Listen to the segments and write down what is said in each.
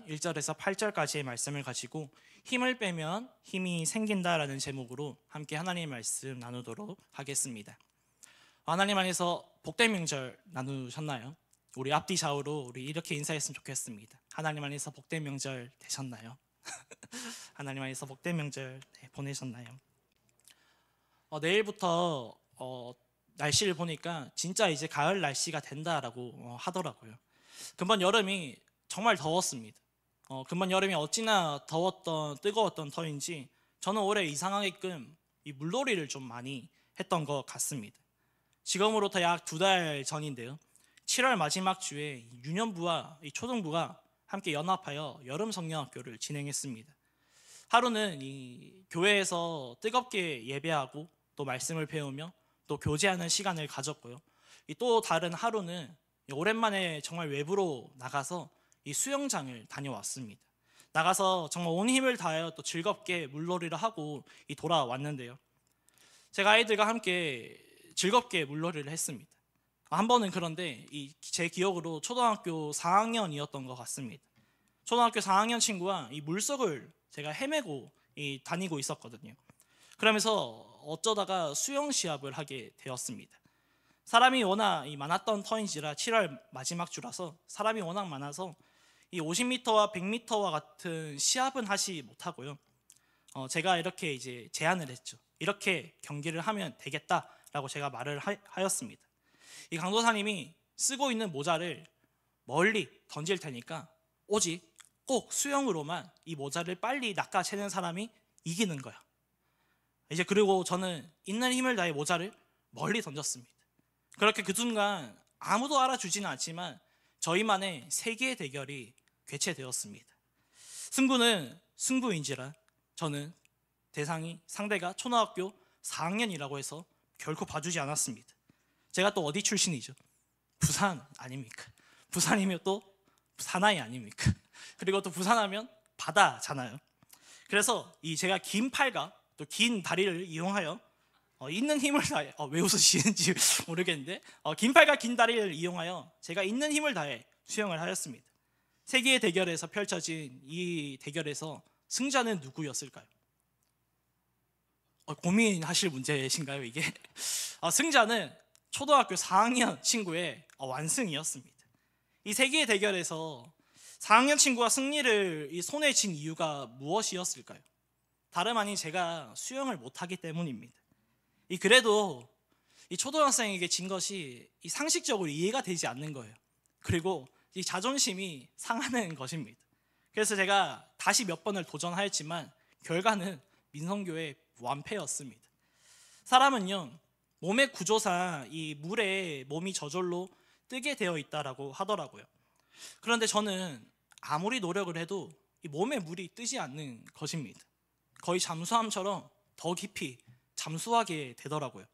1절에서 8절까지의 말씀을 가지고 힘을 빼면 힘이 생긴다라는 제목으로 함께 하나님의 말씀 나누도록 하겠습니다. 하나님 안에서 복된 명절 나누셨나요? 우리 앞뒤 좌우로 우리 이렇게 인사했으면 좋겠습니다. 하나님 안에서 복된 명절 되셨나요? 하나님 안에서 복된 명절 보내셨나요? 내일부터 날씨를 보니까 진짜 이제 가을 날씨가 된다라고 하더라고요. 금번 여름이 정말 더웠습니다. 금번 여름이 어찌나 뜨거웠던 터인지 저는 올해 이상하게끔 이 물놀이를 좀 많이 했던 것 같습니다. 지금으로부터 약 2달 전인데요, 7월 마지막 주에 유년부와 이 초등부가 함께 연합하여 여름 성경학교를 진행했습니다. 하루는 이 교회에서 뜨겁게 예배하고 또 말씀을 배우며 또 교제하는 시간을 가졌고요. 또 다른 하루는 오랜만에 정말 외부로 나가서 이 수영장을 다녀왔습니다. 나가서 정말 온 힘을 다하여 또 즐겁게 물놀이를 하고 돌아왔는데요, 제가 아이들과 함께 즐겁게 물놀이를 했습니다. 한 번은 그런데 제 기억으로 초등학교 4학년이었던 것 같습니다. 초등학교 4학년 친구와 이 물속을 제가 헤매고 다니고 있었거든요. 그러면서 어쩌다가 수영 시합을 하게 되었습니다. 사람이 워낙 많았던 터인지라 7월 마지막 주라서 사람이 워낙 많아서 이 50m와 100m와 같은 시합은 하지 못하고요. 제가 이렇게 이제 제안을 했죠. 이렇게 경기를 하면 되겠다라고 제가 말을 하였습니다. 이 강도사님이 쓰고 있는 모자를 멀리 던질 테니까 오직 꼭 수영으로만 이 모자를 빨리 낚아채는 사람이 이기는 거야. 이제 그리고 저는 있는 힘을 다해 모자를 멀리 던졌습니다. 그렇게 그 순간 아무도 알아주지는 않지만 저희만의 세계의 대결이 개최되었습니다. 승부는 승부인지라 저는 상대가 초등학교 4학년이라고 해서 결코 봐주지 않았습니다. 제가 또 어디 출신이죠? 부산 아닙니까? 부산이면 또 사나이 아닙니까? 그리고 또 부산하면 바다잖아요. 그래서 제가 긴 팔과 또 긴 다리를 이용하여 있는 힘을 다해 왜 웃으시는지 모르겠는데 긴 팔과 긴 다리를 이용하여 제가 있는 힘을 다해 수영을 하였습니다. 세계의 대결에서 펼쳐진 이 대결에서 승자는 누구였을까요? 고민하실 문제이신가요 이게? 승자는 초등학교 4학년 친구의 완승이었습니다. 이 세계의 대결에서 4학년 친구가 승리를 손에 쥔 이유가 무엇이었을까요? 다름 아닌 제가 수영을 못하기 때문입니다. 그래도 이 초등학생에게 진 것이 상식적으로 이해가 되지 않는 거예요. 그리고 이 자존심이 상하는 것입니다. 그래서 제가 다시 몇 번을 도전하였지만 결과는 민성교의 완패였습니다. 사람은요, 몸의 구조상 이 물에 몸이 저절로 뜨게 되어 있다라고 하더라고요. 그런데 저는 아무리 노력을 해도 이 몸에 물이 뜨지 않는 것입니다. 거의 잠수함처럼 더 깊이 잠수하게 되더라고요.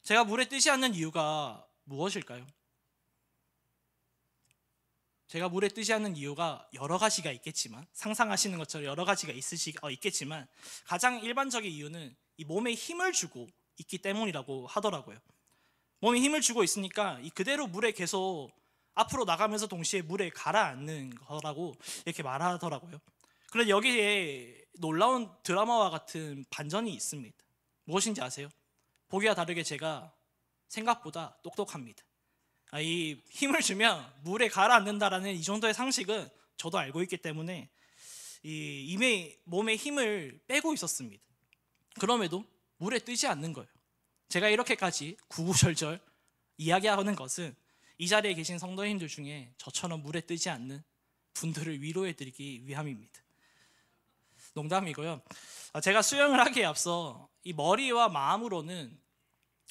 제가 물에 뜨지 않는 이유가 무엇일까요? 제가 물에 뜨지 않는 이유가 여러 가지가 있겠지만, 상상하시는 것처럼 여러 가지가 있겠지만 가장 일반적인 이유는 이 몸에 힘을 주고 있기 때문이라고 하더라고요. 몸에 힘을 주고 있으니까 그대로 물에 계속 앞으로 나가면서 동시에 물에 가라앉는 거라고 이렇게 말하더라고요. 그런데 여기에 놀라운 드라마와 같은 반전이 있습니다. 무엇인지 아세요? 보기와 다르게 제가 생각보다 똑똑합니다. 이 힘을 주면 물에 가라앉는다라는 이 정도의 상식은 저도 알고 있기 때문에 이미 몸에 힘을 빼고 있었습니다. 그럼에도 물에 뜨지 않는 거예요. 제가 이렇게까지 구구절절 이야기하는 것은 이 자리에 계신 성도님들 중에 저처럼 물에 뜨지 않는 분들을 위로해드리기 위함입니다. 농담이고요. 제가 수영을 하기에 앞서 이 머리와 마음으로는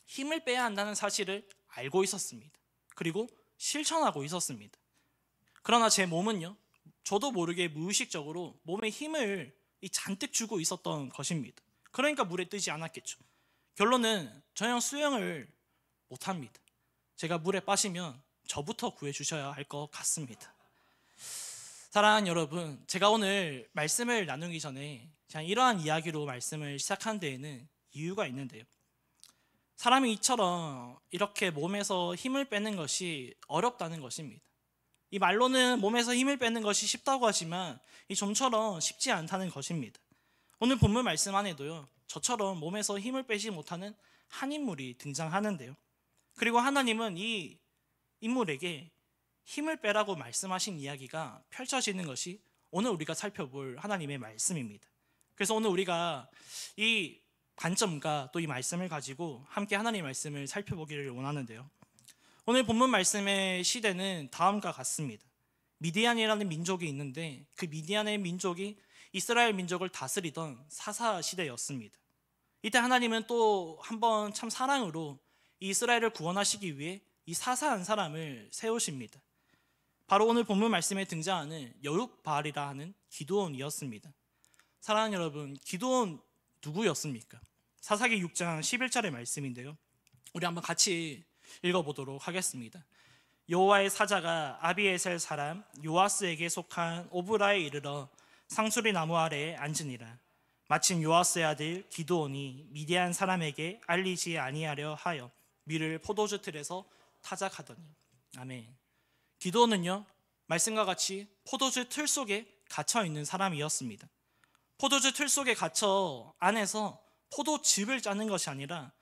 힘을 빼야 한다는 사실을 알고 있었습니다. 그리고 실천하고 있었습니다. 그러나 제 몸은요, 저도 모르게 무의식적으로 몸에 힘을 잔뜩 주고 있었던 것입니다. 그러니까 물에 뜨지 않았겠죠. 결론은 저는 수영을 못합니다. 제가 물에 빠지면 저부터 구해주셔야 할 것 같습니다. 사랑하는 여러분, 제가 오늘 말씀을 나누기 전에 그냥 이러한 이야기로 말씀을 시작한 데에는 이유가 있는데요, 사람이 이처럼 이렇게 몸에서 힘을 빼는 것이 어렵다는 것입니다. 이 말로는 몸에서 힘을 빼는 것이 쉽다고 하지만 이 좀처럼 쉽지 않다는 것입니다. 오늘 본문 말씀 안에도요, 저처럼 몸에서 힘을 빼지 못하는 한 인물이 등장하는데요. 그리고 하나님은 이 인물에게 힘을 빼라고 말씀하신 이야기가 펼쳐지는 것이 오늘 우리가 살펴볼 하나님의 말씀입니다. 그래서 오늘 우리가 이 관점과 또 이 말씀을 가지고 함께 하나님의 말씀을 살펴보기를 원하는데요. 오늘 본문 말씀의 시대는 다음과 같습니다. 미디안이라는 민족이 있는데 그 미디안의 민족이 이스라엘 민족을 다스리던 사사 시대였습니다. 이때 하나님은 또 한 번 참 사랑으로 이스라엘을 구원하시기 위해 이 사사한 사람을 세우십니다. 바로 오늘 본문 말씀에 등장하는 여룹바알이라 하는 기드온이었습니다. 사랑하는 여러분, 기드온 누구였습니까? 사사기 6장 11절의 말씀인데요. 우리 한번 같이 읽어보도록 하겠습니다. 여호와의 사자가 아비에셀 사람 요아스에게 속한 오브라에 이르러 상수리 나무 아래에 앉으니라. 마침 요아스의 아들 기드온이 미디안 사람에게 알리지 아니하려 하여 밀을 포도주 틀에서 타작하더니. 아멘. 기드온은요, 말씀과 같이 포도주 틀 속에 갇혀 있는 사람이었습니다. 포도주 틀 속에 갇혀 안에서 포도즙을 짜는 것이 아니라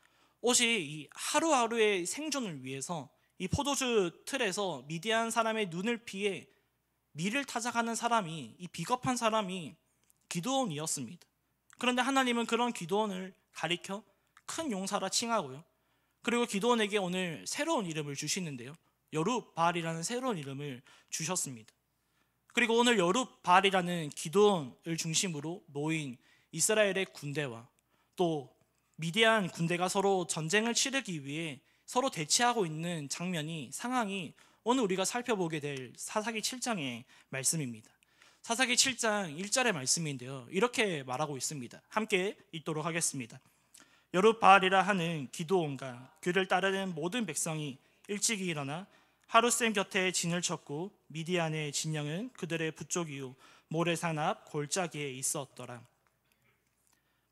오직 이 하루하루의 생존을 위해서 이 포도주 틀에서 미디안 사람의 눈을 피해 밀을 타작하는 사람이, 이 비겁한 사람이 기드온이었습니다. 그런데 하나님은 그런 기드온을 가리켜 큰 용사라 칭하고요, 그리고 기드온에게 오늘 새로운 이름을 주시는데요, 여룹바알이라는 새로운 이름을 주셨습니다. 그리고 오늘 여룹바알이라는 기드온을 중심으로 모인 이스라엘의 군대와 또 미디안 군대가 서로 전쟁을 치르기 위해 서로 대치하고 있는 장면이, 상황이 오늘 우리가 살펴보게 될 사사기 7장의 말씀입니다. 사사기 7장 1절의 말씀인데요, 이렇게 말하고 있습니다. 함께 읽도록 하겠습니다. 여룹바알이라 하는 기드온과 그를 따르는 모든 백성이 일찍이 일어나 하룻샘 곁에 진을 쳤고 미디안의 진영은 그들의 북쪽 이후 모래산 앞 골짜기에 있었더라.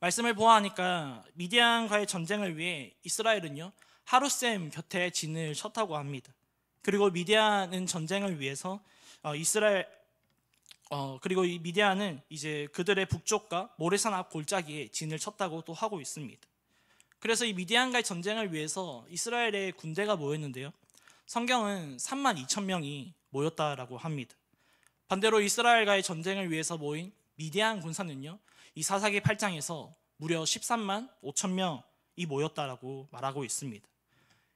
말씀을 보아하니까 미디안과의 전쟁을 위해 이스라엘은요, 하룻샘 곁에 진을 쳤다고 합니다. 그리고 미디안은 전쟁을 위해서 그리고 이 미디안은 이제 그들의 북쪽과 모래산 앞 골짜기에 진을 쳤다고 또 하고 있습니다. 그래서 이 미디안과의 전쟁을 위해서 이스라엘의 군대가 모였는데요, 성경은 32,000명이 모였다라고 합니다. 반대로 이스라엘과의 전쟁을 위해서 모인 미디안 군사는요, 이 사사기 8장에서 무려 13만 5천 명이 모였다라고 말하고 있습니다.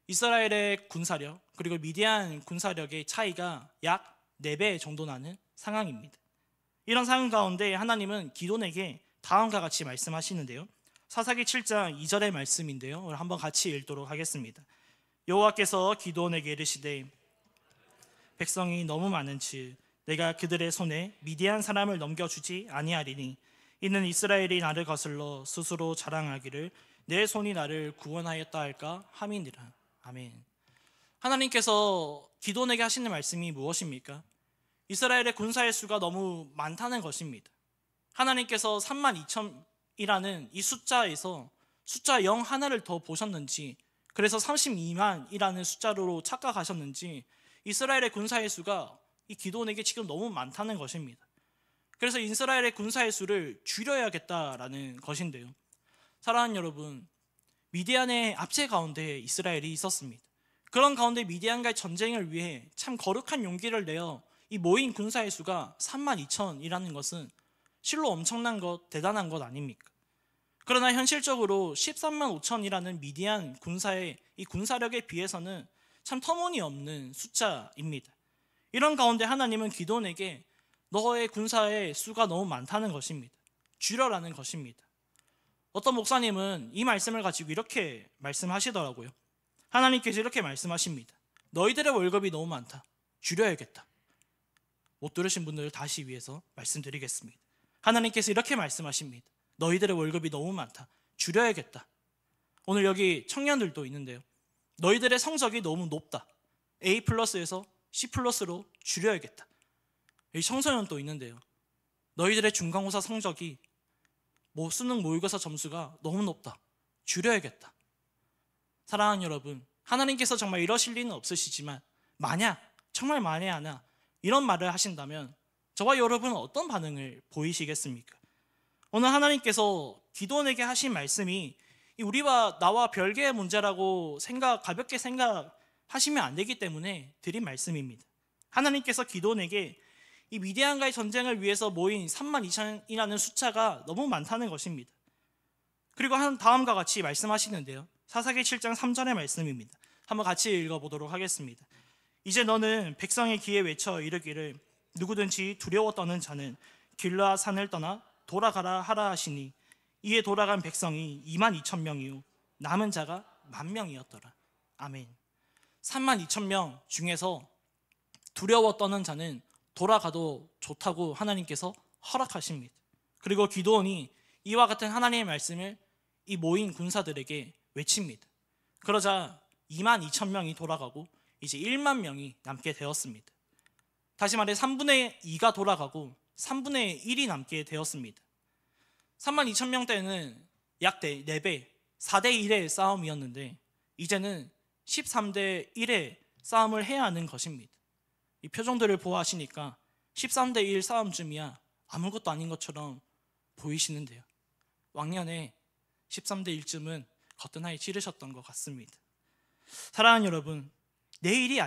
이스라엘의 군사력 그리고 미디안 군사력의 차이가 약 4배 정도 나는 상황입니다. 이런 상황 가운데 하나님은 기드온에게 다음과 같이 말씀하시는데요, 사사기 7장 2절의 말씀인데요, 한번 같이 읽도록 하겠습니다. 여호와께서 기드온에게 이르시되 백성이 너무 많은즉 내가 그들의 손에 미디안 사람을 넘겨주지 아니하리니 이는 이스라엘이 나를 거슬러 스스로 자랑하기를 내 손이 나를 구원하였다 할까 함이니라. 아멘. 하나님께서 기드온에게 하시는 말씀이 무엇입니까? 이스라엘의 군사의 수가 너무 많다는 것입니다. 하나님께서 32,000이라는 이 숫자에서 숫자 0 하나를 더 보셨는지, 그래서 32만이라는 숫자로 착각하셨는지 이스라엘의 군사의 수가 이 기드온에게 지금 너무 많다는 것입니다. 그래서 이스라엘의 군사의 수를 줄여야겠다라는 것인데요, 사랑하는 여러분, 미디안의 압제 가운데 이스라엘이 있었습니다. 그런 가운데 미디안과의 전쟁을 위해 참 거룩한 용기를 내어 이 모인 군사의 수가 32,000이라는 것은 실로 엄청난 것, 대단한 것 아닙니까? 그러나 현실적으로 13만 5천이라는 미디안 군사의 이 군사력에 비해서는 참 터무니없는 숫자입니다. 이런 가운데 하나님은 기드온에게 너의 군사의 수가 너무 많다는 것입니다. 줄여라는 것입니다. 어떤 목사님은 이 말씀을 가지고 이렇게 말씀하시더라고요. 하나님께서 이렇게 말씀하십니다. 너희들의 월급이 너무 많다. 줄여야겠다. 못 들으신 분들을 다시 위해서 말씀드리겠습니다. 하나님께서 이렇게 말씀하십니다. 너희들의 월급이 너무 많다. 줄여야겠다. 오늘 여기 청년들도 있는데요, 너희들의 성적이 너무 높다. A 플러스에서 C 플러스로 줄여야겠다. 여기 청소년도 있는데요, 너희들의 중간고사 성적이 수능 모의고사 점수가 너무 높다. 줄여야겠다. 사랑하는 여러분, 하나님께서 정말 이러실 리는 없으시지만 만약 정말 만에 하나 이런 말을 하신다면 저와 여러분은 어떤 반응을 보이시겠습니까? 오늘 하나님께서 기도원에게 하신 말씀이 우리와 나와 별개의 문제라고 가볍게 생각하시면 안 되기 때문에 드린 말씀입니다. 하나님께서 기도원에게 이 미디안과의 전쟁을 위해서 모인 32,000이라는 숫자가 너무 많다는 것입니다. 그리고 다음과 같이 말씀하시는데요. 사사기 7장 3절의 말씀입니다. 한번 같이 읽어보도록 하겠습니다. 이제 너는 백성의 귀에 외쳐 이르기를 누구든지 두려워 떠는 자는 길르앗 산을 떠나 돌아가라 하라 하시니 이에 돌아간 백성이 22,000명이요 남은 자가 10,000명이었더라. 아멘. 32,000명 중에서 두려워 떠는 자는 돌아가도 좋다고 하나님께서 허락하십니다. 그리고 기도원이 이와 같은 하나님의 말씀을 이 모인 군사들에게 외칩니다. 그러자 22,000명이 돌아가고 이제 10,000명이 남게 되었습니다. 다시 말해 3분의 2가 돌아가고 3분의 1이 남게 되었습니다. 32,000명 때는 약 4배, 4대 1의 싸움이었는데 이제는 13대 1의 싸움을 해야 하는 것입니다. 이 표정들을 보아하시니까 13대 1 싸움쯤이야 아무것도 아닌 것처럼 보이시는데요. 왕년에 13대 1쯤은 거뜬하게 치르셨던 것 같습니다. 사랑하는 여러분, 내 일이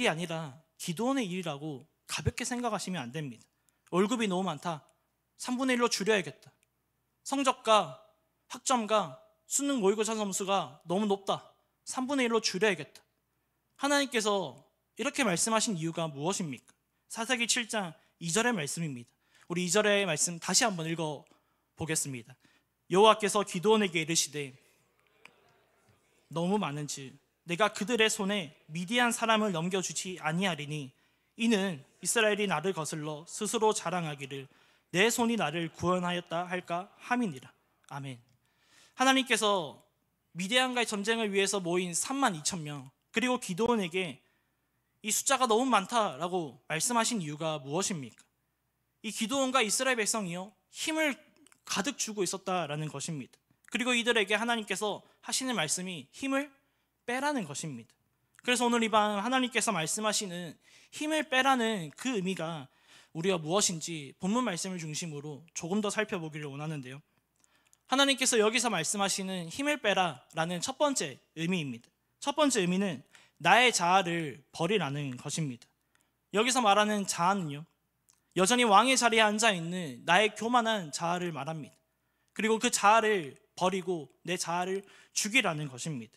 아니라 기도원의 일이라고 가볍게 생각하시면 안 됩니다. 월급이 너무 많다. 3분의 1로 줄여야겠다. 성적과 학점과 수능 모의고사 점수가 너무 높다. 3분의 1로 줄여야겠다. 하나님께서 이렇게 말씀하신 이유가 무엇입니까? 사사기 7장 2절의 말씀입니다. 우리 2절의 말씀 다시 한번 읽어보겠습니다. 여호와께서 기드온에게 이르시되 너무 많은즉 내가 그들의 손에 미디안 사람을 넘겨주지 아니하리니 이는 이스라엘이 나를 거슬러 스스로 자랑하기를 내 손이 나를 구원하였다 할까 함이니라. 아멘. 하나님께서 미디안과의 전쟁을 위해서 모인 32,000명 그리고 기드온에게 이 숫자가 너무 많다라고 말씀하신 이유가 무엇입니까? 이 기드온과 이스라엘 백성이요 힘을 가득 주고 있었다라는 것입니다. 그리고 이들에게 하나님께서 하시는 말씀이 힘을 빼라는 것입니다. 그래서 오늘 이 밤 하나님께서 말씀하시는 힘을 빼라는 그 의미가 우리가 무엇인지 본문 말씀을 중심으로 조금 더 살펴보기를 원하는데요. 하나님께서 여기서 말씀하시는 힘을 빼라라는 첫 번째 의미입니다. 첫 번째 의미는 나의 자아를 버리라는 것입니다. 여기서 말하는 자아는요, 여전히 왕의 자리에 앉아있는 나의 교만한 자아를 말합니다. 그리고 그 자아를 버리고 내 자아를 죽이라는 것입니다.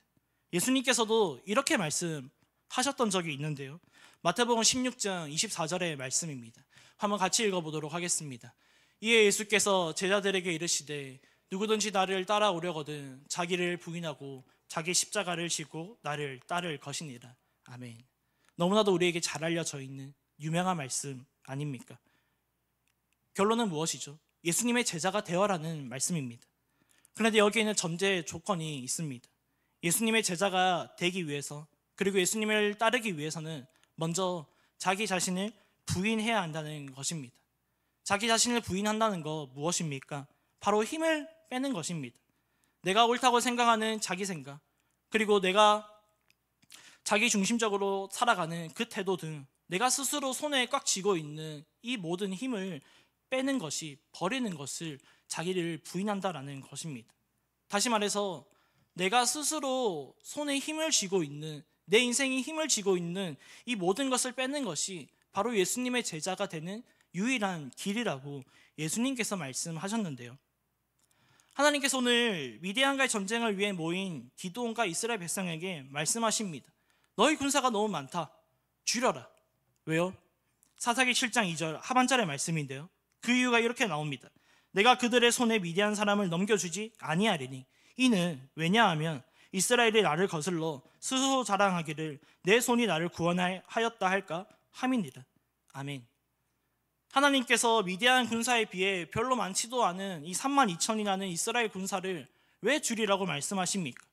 예수님께서도 이렇게 말씀하셨던 적이 있는데요. 마태복음 16장 24절의 말씀입니다. 한번 같이 읽어보도록 하겠습니다. 이에 예수께서 제자들에게 이르시되 누구든지 나를 따라오려거든 자기를 부인하고 자기 십자가를 지고 나를 따를 것이니라. 아멘. 너무나도 우리에게 잘 알려져 있는 유명한 말씀 아닙니까? 결론은 무엇이죠? 예수님의 제자가 되어라는 말씀입니다. 그런데 여기에는 전제 조건이 있습니다. 예수님의 제자가 되기 위해서 그리고 예수님을 따르기 위해서는 먼저 자기 자신을 부인해야 한다는 것입니다. 자기 자신을 부인한다는 거 무엇입니까? 바로 힘을 빼는 것입니다. 내가 옳다고 생각하는 자기 생각 그리고 내가 자기 중심적으로 살아가는 그 태도 등 내가 스스로 손에 꽉 쥐고 있는 이 모든 힘을 빼는 것이 버리는 것을 자기를 부인한다라는 것입니다. 다시 말해서 내가 스스로 손에 힘을 쥐고 있는 내 인생이 힘을 쥐고 있는 이 모든 것을 빼는 것이 바로 예수님의 제자가 되는 유일한 길이라고 예수님께서 말씀하셨는데요. 하나님께서 오늘 미디안과의 전쟁을 위해 모인 기드온과 이스라엘 백성에게 말씀하십니다. 너희 군사가 너무 많다. 줄여라. 왜요? 사사기 7장 2절 하반절의 말씀인데요. 그 이유가 이렇게 나옵니다. 내가 그들의 손에 미디안 사람을 넘겨주지 아니하리니 이는 왜냐하면 이스라엘이 나를 거슬러 스스로 자랑하기를 내 손이 나를 구원하였다 할까 함이니라. 아멘. 하나님께서 미디안 군사에 비해 별로 많지도 않은 이 32,000이라는 이스라엘 군사를 왜 줄이라고 말씀하십니까?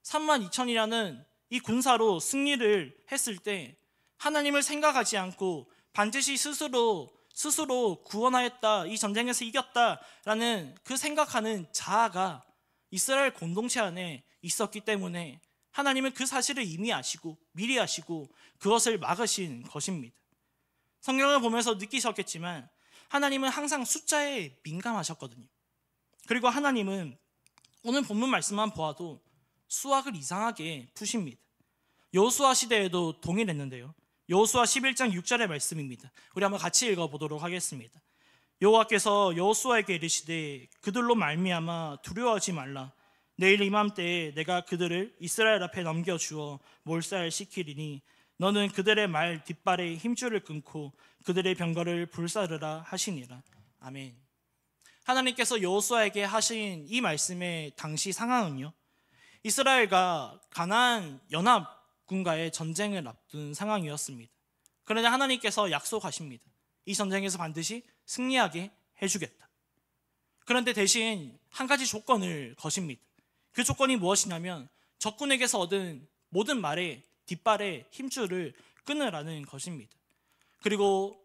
32,000이라는 이 군사로 승리를 했을 때 하나님을 생각하지 않고 반드시 스스로 구원하였다, 이 전쟁에서 이겼다라는 그 생각하는 자아가 이스라엘 공동체 안에 있었기 때문에 하나님은 그 사실을 이미 아시고 미리 아시고 그것을 막으신 것입니다. 성경을 보면서 느끼셨겠지만 하나님은 항상 숫자에 민감하셨거든요. 그리고 하나님은 오늘 본문 말씀만 보아도 수학을 이상하게 푸십니다. 여호수아 시대에도 동일했는데요. 여호수아 11장 6절의 말씀입니다. 우리 한번 같이 읽어보도록 하겠습니다. 여호와께서 여호수아에게 이르시되 그들로 말미암아 두려워하지 말라. 내일 이맘때에 내가 그들을 이스라엘 앞에 넘겨주어 몰살시키리니 너는 그들의 말 뒷발에 힘줄을 끊고 그들의 병거를 불사르라 하시니라. 아멘. 하나님께서 여호수아에게 하신 이 말씀의 당시 상황은요, 이스라엘과 가나안 연합군과의 전쟁을 앞둔 상황이었습니다. 그러나 하나님께서 약속하십니다. 이 전쟁에서 반드시 승리하게 해주겠다. 그런데 대신 한 가지 조건을 거십니다. 그 조건이 무엇이냐면 적군에게서 얻은 모든 말에 뒷발에 힘줄을 끊으라는 것입니다. 그리고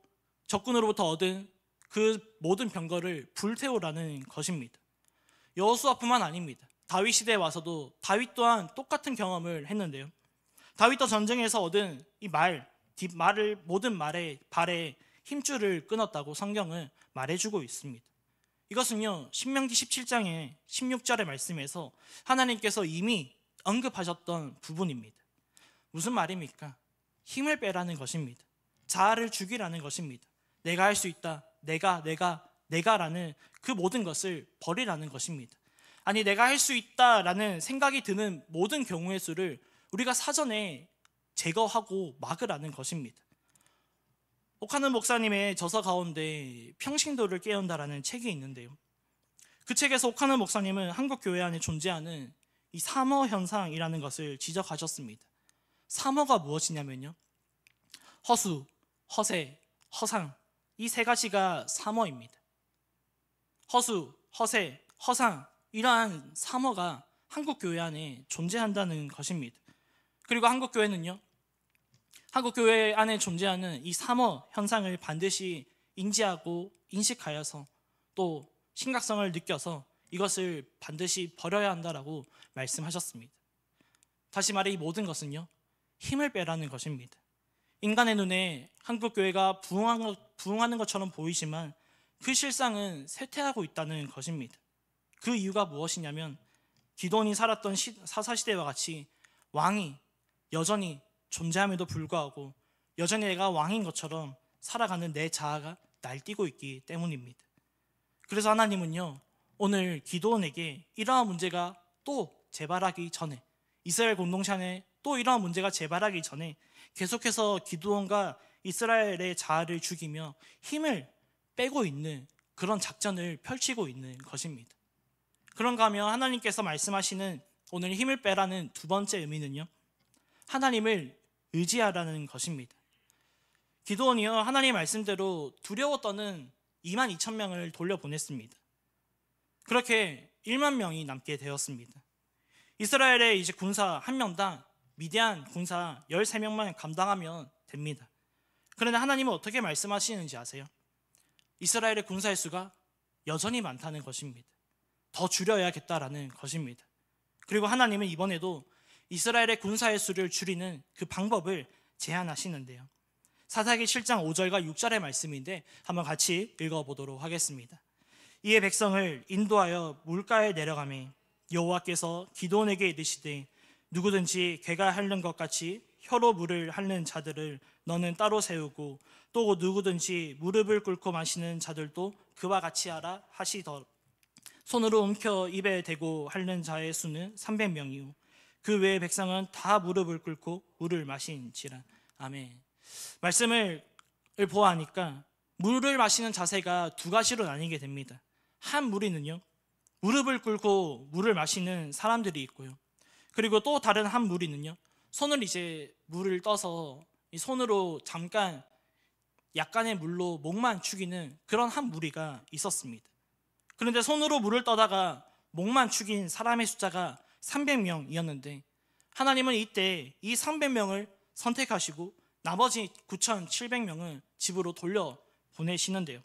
적군으로부터 얻은 그 모든 병거를 불태우라는 것입니다. 여호수아뿐만 아닙니다. 다윗 시대에 와서도 다윗 또한 똑같은 경험을 했는데요. 다윗도 전쟁에서 얻은 이 뒷말을 모든 말에 발에 힘줄을 끊었다고 성경은 말해주고 있습니다. 이것은요, 신명기 17장의 16절의 말씀에서 하나님께서 이미 언급하셨던 부분입니다. 무슨 말입니까? 힘을 빼라는 것입니다. 자아를 죽이라는 것입니다. 내가 할 수 있다. 내가라는 그 모든 것을 버리라는 것입니다. 아니, 내가 할 수 있다라는 생각이 드는 모든 경우의 수를 우리가 사전에 제거하고 막으라는 것입니다. 옥하는 목사님의 저서 가운데 평신도를 깨운다라는 책이 있는데요. 그 책에서 옥하는 목사님은 한국 교회 안에 존재하는 이 삼어 현상이라는 것을 지적하셨습니다. 삼어가 무엇이냐면요, 허수, 허세, 허상, 이 세 가지가 삼어입니다. 허수, 허세, 허상, 이러한 삼어가 한국 교회 안에 존재한다는 것입니다. 그리고 한국 교회는요, 한국 교회 안에 존재하는 이 삼어 현상을 반드시 인지하고 인식하여서 또 심각성을 느껴서 이것을 반드시 버려야 한다라고 말씀하셨습니다. 다시 말해 이 모든 것은요, 힘을 빼라는 것입니다. 인간의 눈에 한국 교회가 부흥하는 것처럼 보이지만 그 실상은 쇠퇴하고 있다는 것입니다. 그 이유가 무엇이냐면 기도원이 살았던 사사시대와 같이 왕이 여전히 존재함에도 불구하고 여전히 내가 왕인 것처럼 살아가는 내 자아가 날뛰고 있기 때문입니다. 그래서 하나님은요, 오늘 기도원에게 이러한 문제가 또 재발하기 전에, 이스라엘 공동체 안에 또 이러한 문제가 재발하기 전에 계속해서 기도원과 이스라엘의 자아를 죽이며 힘을 빼고 있는 그런 작전을 펼치고 있는 것입니다. 그런가 하면 하나님께서 말씀하시는 오늘 힘을 빼라는 두 번째 의미는요, 하나님을 의지하라는 것입니다. 기도원이요, 하나님 말씀대로 두려워 떠는 22,000명을 돌려보냈습니다. 그렇게 1만 명이 남게 되었습니다. 이스라엘의 이제 군사 한 명당 미디안 군사 13명만 감당하면 됩니다. 그런데 하나님은 어떻게 말씀하시는지 아세요? 이스라엘의 군사의 수가 여전히 많다는 것입니다. 더 줄여야겠다라는 것입니다. 그리고 하나님은 이번에도 이스라엘의 군사의 수를 줄이는 그 방법을 제안하시는데요. 사사기 7장 5절과 6절의 말씀인데 한번 같이 읽어보도록 하겠습니다. 이에 백성을 인도하여 물가에 내려가매 여호와께서 기드온에게 이르시되 누구든지 개가 핥는 것 같이 혀로 물을 핥는 자들을 너는 따로 세우고 또 누구든지 무릎을 꿇고 마시는 자들도 그와 같이 하라 하시더. 손으로 움켜 입에 대고 핥는 자의 수는 300명이요 그 외의 백성은 다 무릎을 꿇고 물을 마신지라. 아멘. 말씀을 보아하니까 물을 마시는 자세가 두 가지로 나뉘게 됩니다. 한 무리는요, 무릎을 꿇고 물을 마시는 사람들이 있고요. 그리고 또 다른 한 무리는요, 손을 이제 물을 떠서 이 손으로 잠깐 약간의 물로 목만 축이는 그런 한 무리가 있었습니다. 그런데 손으로 물을 떠다가 목만 축인 사람의 숫자가 300명이었는데 하나님은 이때 이 300명을 선택하시고 나머지 9,700명을 집으로 돌려보내시는데요.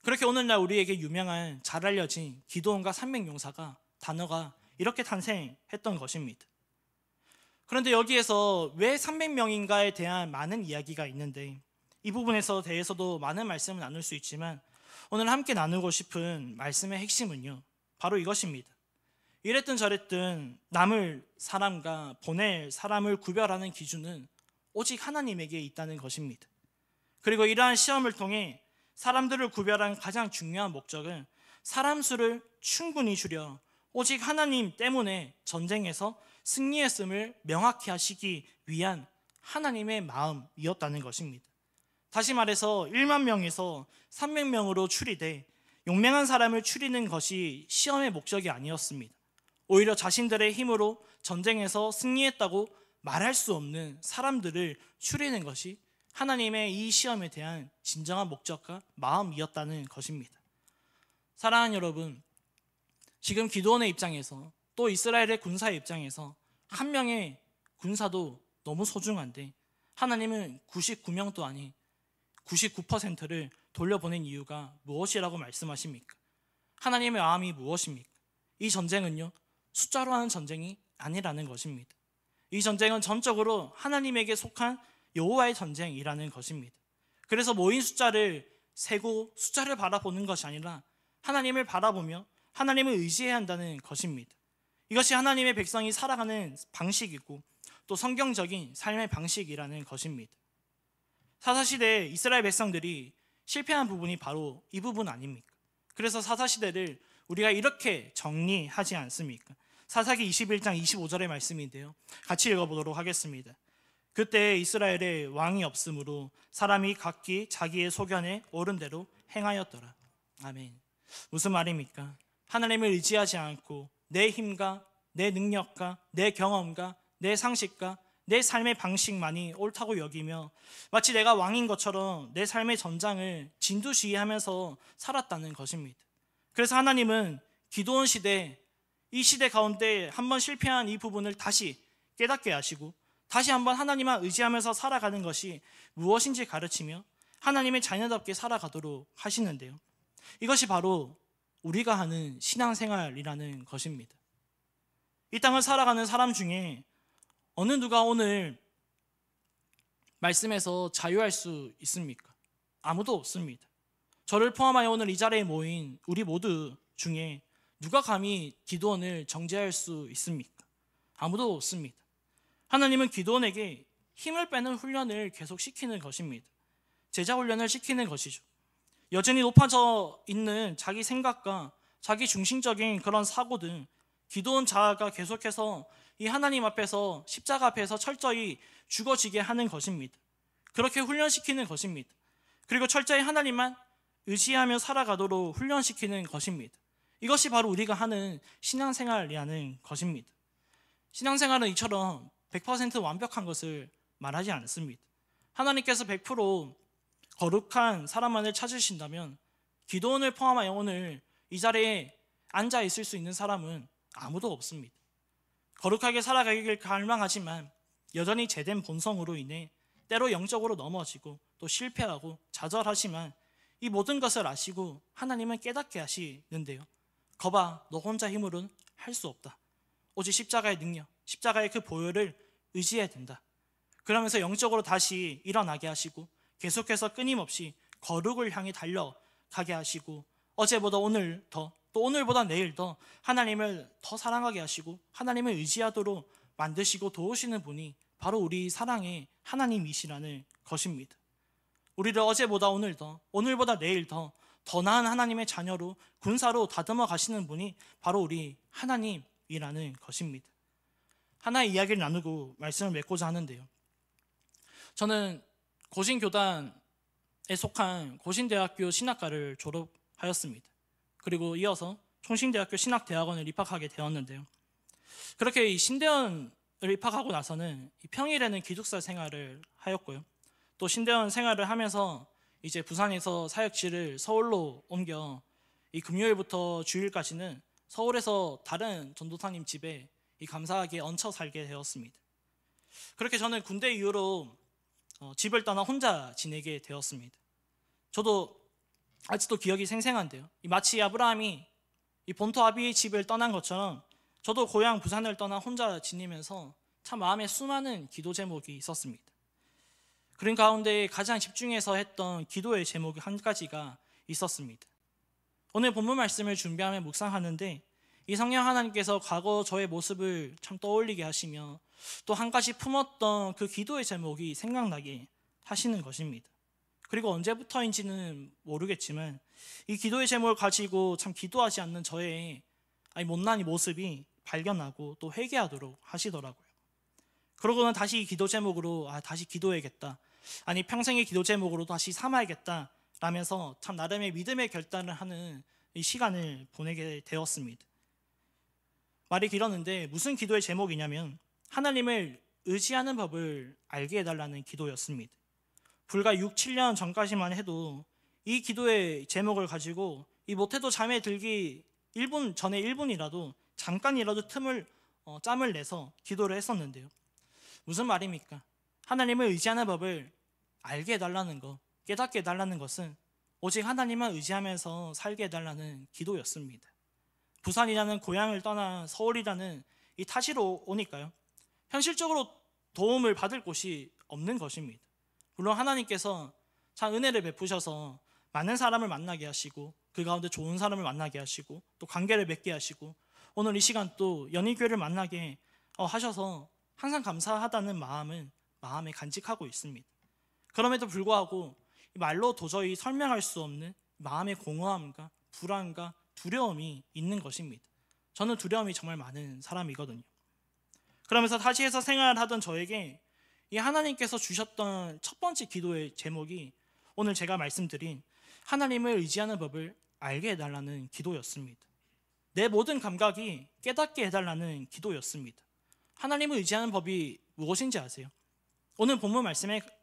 그렇게 오늘날 우리에게 유명한 잘 알려진 기드온과 300용사가 단어가 이렇게 탄생했던 것입니다. 그런데 여기에서 왜 300명인가에 대한 많은 이야기가 있는데 이 부분에서 대해서도 많은 말씀을 나눌 수 있지만 오늘 함께 나누고 싶은 말씀의 핵심은요, 바로 이것입니다. 이랬든 저랬든 남을 사람과 보낼 사람을 구별하는 기준은 오직 하나님에게 있다는 것입니다. 그리고 이러한 시험을 통해 사람들을 구별한 가장 중요한 목적은 사람 수를 충분히 줄여 오직 하나님 때문에 전쟁에서 승리했음을 명확히 하시기 위한 하나님의 마음이었다는 것입니다. 다시 말해서 1만 명에서 300명으로 추리돼 용맹한 사람을 추리는 것이 시험의 목적이 아니었습니다. 오히려 자신들의 힘으로 전쟁에서 승리했다고 말할 수 없는 사람들을 추리는 것이 하나님의 이 시험에 대한 진정한 목적과 마음이었다는 것입니다. 사랑하는 여러분, 지금 기드온의 입장에서 또 이스라엘의 군사의 입장에서 한 명의 군사도 너무 소중한데 하나님은 99명도 아닌 99%를 돌려보낸 이유가 무엇이라고 말씀하십니까? 하나님의 마음이 무엇입니까? 이 전쟁은요, 숫자로 하는 전쟁이 아니라는 것입니다. 이 전쟁은 전적으로 하나님에게 속한 여호와의 전쟁이라는 것입니다. 그래서 모인 숫자를 세고 숫자를 바라보는 것이 아니라 하나님을 바라보며 하나님을 의지해야 한다는 것입니다. 이것이 하나님의 백성이 살아가는 방식이고 또 성경적인 삶의 방식이라는 것입니다. 사사시대에 이스라엘 백성들이 실패한 부분이 바로 이 부분 아닙니까? 그래서 사사시대를 우리가 이렇게 정리하지 않습니까? 사사기 21장 25절의 말씀인데요, 같이 읽어보도록 하겠습니다. 그때 이스라엘에 왕이 없으므로 사람이 각기 자기의 소견에 옳은 대로 행하였더라. 아멘. 무슨 말입니까? 하나님을 의지하지 않고 내 힘과 내 능력과 내 경험과 내 상식과 내 삶의 방식만이 옳다고 여기며 마치 내가 왕인 것처럼 내 삶의 전장을 진두지휘하면서 살았다는 것입니다. 그래서 하나님은 기드온 시대, 이 시대 가운데 한번 실패한 이 부분을 다시 깨닫게 하시고 다시 한번 하나님만 의지하면서 살아가는 것이 무엇인지 가르치며 하나님의 자녀답게 살아가도록 하시는데요, 이것이 바로 우리가 하는 신앙생활이라는 것입니다. 이 땅을 살아가는 사람 중에 어느 누가 오늘 말씀에서 자유할 수 있습니까? 아무도 없습니다. 저를 포함하여 오늘 이 자리에 모인 우리 모두 중에 누가 감히 기드온을 정죄할 수 있습니까? 아무도 없습니다. 하나님은 기드온에게 힘을 빼는 훈련을 계속 시키는 것입니다. 제자 훈련을 시키는 것이죠. 여전히 높아져 있는 자기 생각과 자기 중심적인 그런 사고 등 기드온 자아가 계속해서 이 하나님 앞에서 십자가 앞에서 철저히 죽어지게 하는 것입니다. 그렇게 훈련시키는 것입니다. 그리고 철저히 하나님만 의지하며 살아가도록 훈련시키는 것입니다. 이것이 바로 우리가 하는 신앙생활이라는 것입니다. 신앙생활은 이처럼 100% 완벽한 것을 말하지 않습니다. 하나님께서 100% 거룩한 사람만을 찾으신다면 기드온을 포함하여 오늘 이 자리에 앉아 있을 수 있는 사람은 아무도 없습니다. 거룩하게 살아가기를 갈망하지만 여전히 제된 본성으로 인해 때로 영적으로 넘어지고 또 실패하고 좌절하지만 이 모든 것을 아시고 하나님은 깨닫게 하시는데요, 거봐, 너 혼자 힘으로는 할 수 없다. 오직 십자가의 능력, 십자가의 그 보혈을 의지해야 된다. 그러면서 영적으로 다시 일어나게 하시고 계속해서 끊임없이 거룩을 향해 달려가게 하시고 어제보다 오늘 더, 또 오늘보다 내일 더 하나님을 더 사랑하게 하시고 하나님을 의지하도록 만드시고 도우시는 분이 바로 우리 사랑의 하나님이시라는 것입니다. 우리를 어제보다 오늘 더, 오늘보다 내일 더 나은 하나님의 자녀로 군사로 다듬어 가시는 분이 바로 우리 하나님이라는 것입니다. 하나의 이야기를 나누고 말씀을 맺고자 하는데요, 저는 고신교단에 속한 고신대학교 신학과를 졸업하였습니다. 그리고 이어서 총신대학교 신학대학원을 입학하게 되었는데요, 그렇게 이 신대원을 입학하고 나서는 평일에는 기숙사 생활을 하였고요, 또 신대원 생활을 하면서 이제 부산에서 사역지를 서울로 옮겨 이 금요일부터 주일까지는 서울에서 다른 전도사님 집에 이 감사하게 얹혀 살게 되었습니다. 그렇게 저는 군대 이후로 집을 떠나 혼자 지내게 되었습니다. 저도 아직도 기억이 생생한데요, 마치 아브라함이 이 본토 아비의 집을 떠난 것처럼 저도 고향 부산을 떠나 혼자 지내면서 참 마음에 수많은 기도 제목이 있었습니다. 그런 가운데 가장 집중해서 했던 기도의 제목이 한 가지가 있었습니다. 오늘 본문 말씀을 준비하며 묵상하는데 이 성령 하나님께서 과거 저의 모습을 참 떠올리게 하시며 또 한 가지 품었던 그 기도의 제목이 생각나게 하시는 것입니다. 그리고 언제부터인지는 모르겠지만 이 기도의 제목을 가지고 참 기도하지 않는 저의 못난 이 모습이 발견하고 또 회개하도록 하시더라고요. 그러고는 다시 이 기도 제목으로 다시 기도해야겠다, 아니 평생의 기도 제목으로 다시 삼아야겠다 라면서 참 나름의 믿음의 결단을 하는 이 시간을 보내게 되었습니다. 말이 길었는데 무슨 기도의 제목이냐면 하나님을 의지하는 법을 알게 해달라는 기도였습니다. 불과 6, 7년 전까지만 해도 이 기도의 제목을 가지고 이 못해도 잠에 들기 1분 전에 1분이라도 잠깐이라도 짬을 내서 기도를 했었는데요. 무슨 말입니까? 하나님을 의지하는 법을 알게 해달라는 것, 깨닫게 해달라는 것은 오직 하나님만 의지하면서 살게 해달라는 기도였습니다. 부산이라는 고향을 떠나 서울이라는 이 타지로 오니까요, 현실적으로 도움을 받을 곳이 없는 것입니다. 물론 하나님께서 참 은혜를 베푸셔서 많은 사람을 만나게 하시고 그 가운데 좋은 사람을 만나게 하시고 또 관계를 맺게 하시고 오늘 이 시간 또 연희교회를 만나게 하셔서 항상 감사하다는 마음은 마음에 간직하고 있습니다. 그럼에도 불구하고 말로 도저히 설명할 수 없는 마음의 공허함과 불안과 두려움이 있는 것입니다. 저는 두려움이 정말 많은 사람이거든요. 그러면서 타지에서 생활하던 저에게 이 하나님께서 주셨던 첫 번째 기도의 제목이 오늘 제가 말씀드린 하나님을 의지하는 법을 알게 해달라는 기도였습니다. 내 모든 감각이 깨닫게 해달라는 기도였습니다. 하나님을 의지하는 법이 무엇인지 아세요? 오늘 본문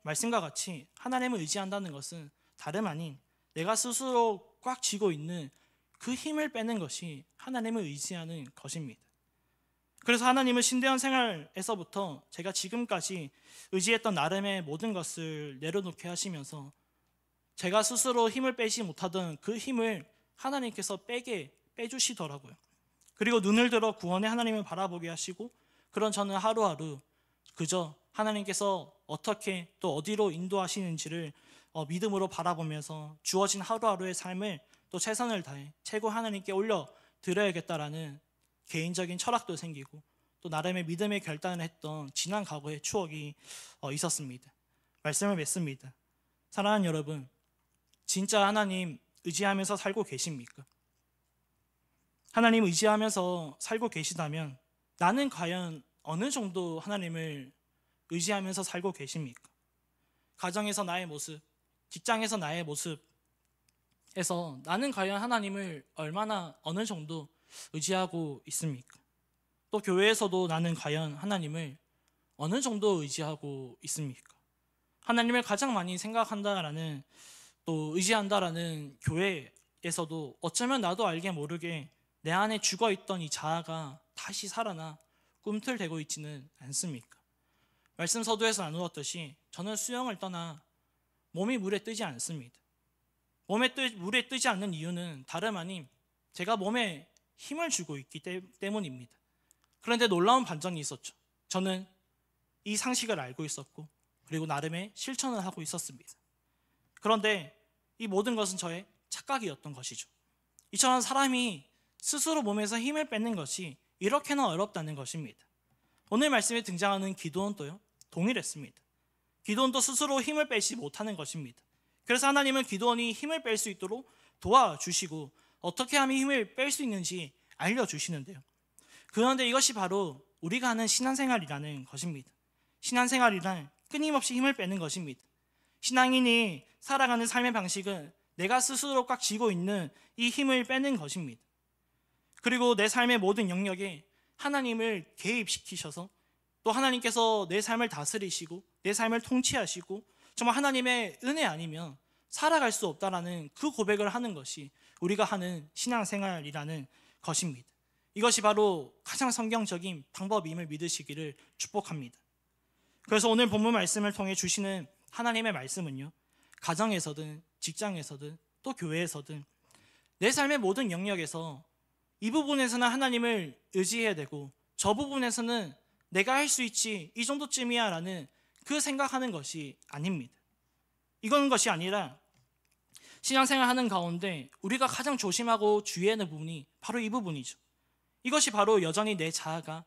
말씀과 같이 하나님을 의지한다는 것은 다름 아닌 내가 스스로 꽉 쥐고 있는 그 힘을 빼는 것이 하나님을 의지하는 것입니다. 그래서 하나님을 신대한 생활에서부터 제가 지금까지 의지했던 나름의 모든 것을 내려놓게 하시면서 제가 스스로 힘을 빼지 못하던 그 힘을 하나님께서 빼주시더라고요. 그리고 눈을 들어 구원의 하나님을 바라보게 하시고 그런 저는 하루하루 그저 하나님께서 어떻게 또 어디로 인도하시는지를 믿음으로 바라보면서 주어진 하루하루의 삶을 또 최선을 다해 최고 하나님께 올려드려야겠다라는 개인적인 철학도 생기고 또 나름의 믿음의 결단을 했던 지난 과거의 추억이 있었습니다. 말씀을 맺습니다. 사랑하는 여러분, 진짜 하나님 의지하면서 살고 계십니까? 하나님 의지하면서 살고 계시다면 나는 과연 어느 정도 하나님을 의지하면서 살고 계십니까? 가정에서 나의 모습, 직장에서 나의 모습에서 나는 과연 하나님을 얼마나 어느 정도 의지하고 있습니까? 또 교회에서도 나는 과연 하나님을 어느 정도 의지하고 있습니까? 하나님을 가장 많이 생각한다라는 또 의지한다라는 교회에서도 어쩌면 나도 알게 모르게 내 안에 죽어있던 이 자아가 다시 살아나 꿈틀대고 있지는 않습니까? 말씀 서두에서 나누었듯이 저는 수영을 떠나 몸이 물에 뜨지 않습니다. 물에 뜨지 않는 이유는 다름 아닌 제가 몸에 힘을 주고 있기 때문입니다. 그런데 놀라운 반전이 있었죠. 저는 이 상식을 알고 있었고 그리고 나름의 실천을 하고 있었습니다. 그런데 이 모든 것은 저의 착각이었던 것이죠. 이처럼 사람이 스스로 몸에서 힘을 뺏는 것이 이렇게나 어렵다는 것입니다. 오늘 말씀에 등장하는 기도원도요, 동일했습니다. 기도원도 스스로 힘을 빼지 못하는 것입니다. 그래서 하나님은 기도원이 힘을 뺄 수 있도록 도와주시고 어떻게 하면 힘을 뺄 수 있는지 알려주시는데요. 그런데 이것이 바로 우리가 하는 신앙생활이라는 것입니다. 신앙생활이란 끊임없이 힘을 빼는 것입니다. 신앙인이 살아가는 삶의 방식은 내가 스스로 꽉 쥐고 있는 이 힘을 빼는 것입니다. 그리고 내 삶의 모든 영역에 하나님을 개입시키셔서 또 하나님께서 내 삶을 다스리시고 내 삶을 통치하시고 정말 하나님의 은혜 아니면 살아갈 수 없다라는 그 고백을 하는 것이 우리가 하는 신앙생활이라는 것입니다. 이것이 바로 가장 성경적인 방법임을 믿으시기를 축복합니다. 그래서 오늘 본문 말씀을 통해 주시는 하나님의 말씀은요, 가정에서든 직장에서든 또 교회에서든 내 삶의 모든 영역에서 이 부분에서는 하나님을 의지해야 되고 저 부분에서는 내가 할 수 있지 이 정도쯤이야 라는 그 생각하는 것이 아닙니다. 이건 것이 아니라 신앙생활 하는 가운데 우리가 가장 조심하고 주의해야 하는 부분이 바로 이 부분이죠. 이것이 바로 여전히 내 자아가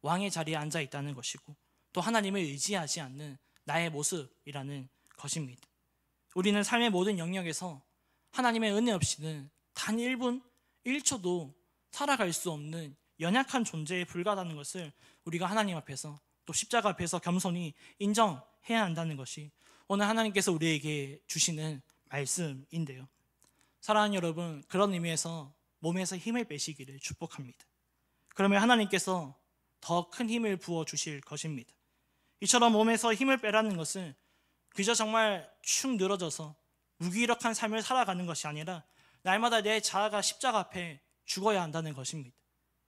왕의 자리에 앉아 있다는 것이고, 또 하나님을 의지하지 않는 나의 모습이라는 것입니다. 우리는 삶의 모든 영역에서 하나님의 은혜 없이는 단 1분, 1초도 살아갈 수 없는 연약한 존재에 불과하다는 것을 우리가 하나님 앞에서, 또 십자가 앞에서 겸손히 인정해야 한다는 것이 오늘 하나님께서 우리에게 주시는 말씀인데요. 사랑하는 여러분, 그런 의미에서 몸에서 힘을 빼시기를 축복합니다. 그러면 하나님께서 더 큰 힘을 부어주실 것입니다. 이처럼 몸에서 힘을 빼라는 것은 그저 정말 축 늘어져서 무기력한 삶을 살아가는 것이 아니라 날마다 내 자아가 십자가 앞에 죽어야 한다는 것입니다.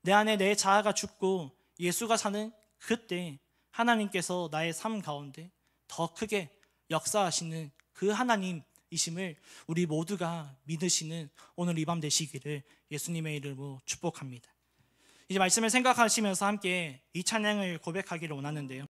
내 안에 내 자아가 죽고 예수가 사는 그때 하나님께서 나의 삶 가운데 더 크게 역사하시는 그 하나님이심을 우리 모두가 믿으시는 오늘 이 밤 되시기를 예수님의 이름으로 축복합니다. 이제 말씀을 생각하시면서 함께 이 찬양을 고백하기를 원하는데요.